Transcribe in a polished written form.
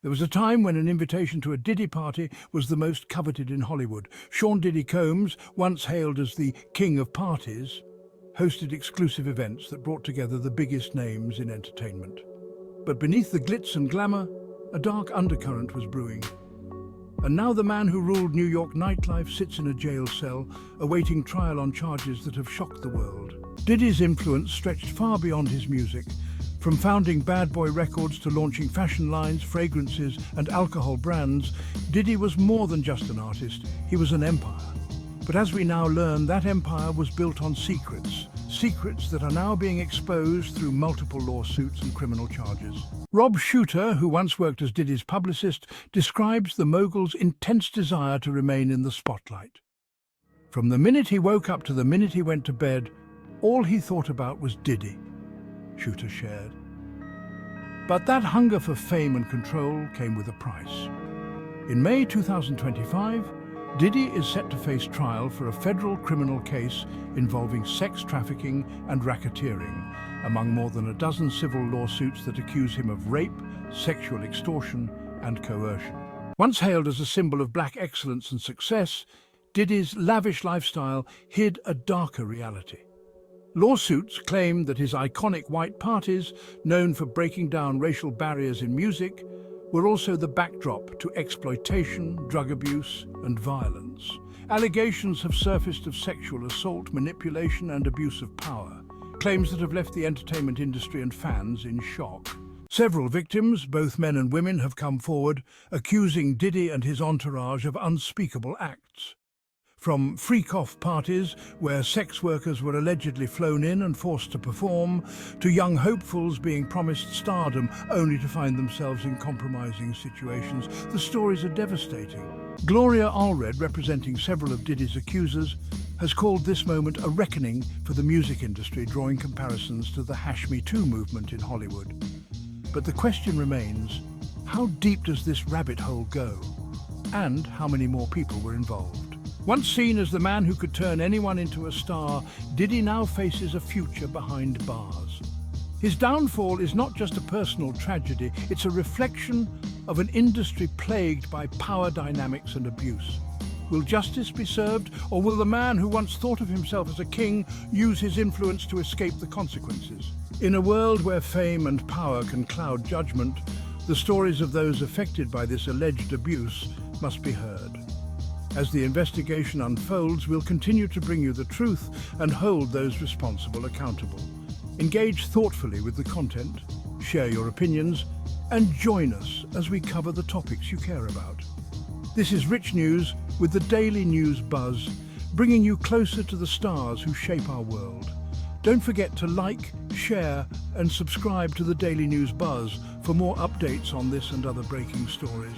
There was a time when an invitation to a Diddy party was the most coveted in Hollywood. Sean Diddy Combs, once hailed as the king of parties, hosted exclusive events that brought together the biggest names in entertainment. But beneath the glitz and glamour, a dark undercurrent was brewing. And now the man who ruled New York nightlife sits in a jail cell, awaiting trial on charges that have shocked the world. Diddy's influence stretched far beyond his music. From founding Bad Boy Records to launching fashion lines, fragrances, and alcohol brands, Diddy was more than just an artist, he was an empire. But as we now learn, that empire was built on secrets that are now being exposed through multiple lawsuits and criminal charges. Rob Shooter, who once worked as Diddy's publicist, describes the mogul's intense desire to remain in the spotlight. From the minute he woke up to the minute he went to bed, all he thought about was Diddy, Shooter shared. But that hunger for fame and control came with a price. In May 2025, Diddy is set to face trial for a federal criminal case involving sex trafficking and racketeering, among more than a dozen civil lawsuits that accuse him of rape, sexual extortion, and coercion. Once hailed as a symbol of black excellence and success, Diddy's lavish lifestyle hid a darker reality. Lawsuits claim that his iconic white parties, known for breaking down racial barriers in music, were also the backdrop to exploitation, drug abuse, and violence. Allegations have surfaced of sexual assault, manipulation, and abuse of power, claims that have left the entertainment industry and fans in shock. Several victims, both men and women, have come forward, accusing Diddy and his entourage of unspeakable acts. From freak-off parties, where sex workers were allegedly flown in and forced to perform, to young hopefuls being promised stardom only to find themselves in compromising situations, the stories are devastating. Gloria Allred, representing several of Diddy's accusers, has called this moment a reckoning for the music industry, drawing comparisons to the Hash Me Too movement in Hollywood. But the question remains, how deep does this rabbit hole go? And how many more people were involved? Once seen as the man who could turn anyone into a star, Diddy now faces a future behind bars. His downfall is not just a personal tragedy, it's a reflection of an industry plagued by power dynamics and abuse. Will justice be served, or will the man who once thought of himself as a king use his influence to escape the consequences? In a world where fame and power can cloud judgment, the stories of those affected by this alleged abuse must be heard. As the investigation unfolds, we'll continue to bring you the truth and hold those responsible accountable. Engage thoughtfully with the content, share your opinions, and join us as we cover the topics you care about. This is Rich News with the Daily News Buzz, bringing you closer to the stars who shape our world. Don't forget to like, share, and subscribe to the Daily News Buzz for more updates on this and other breaking stories.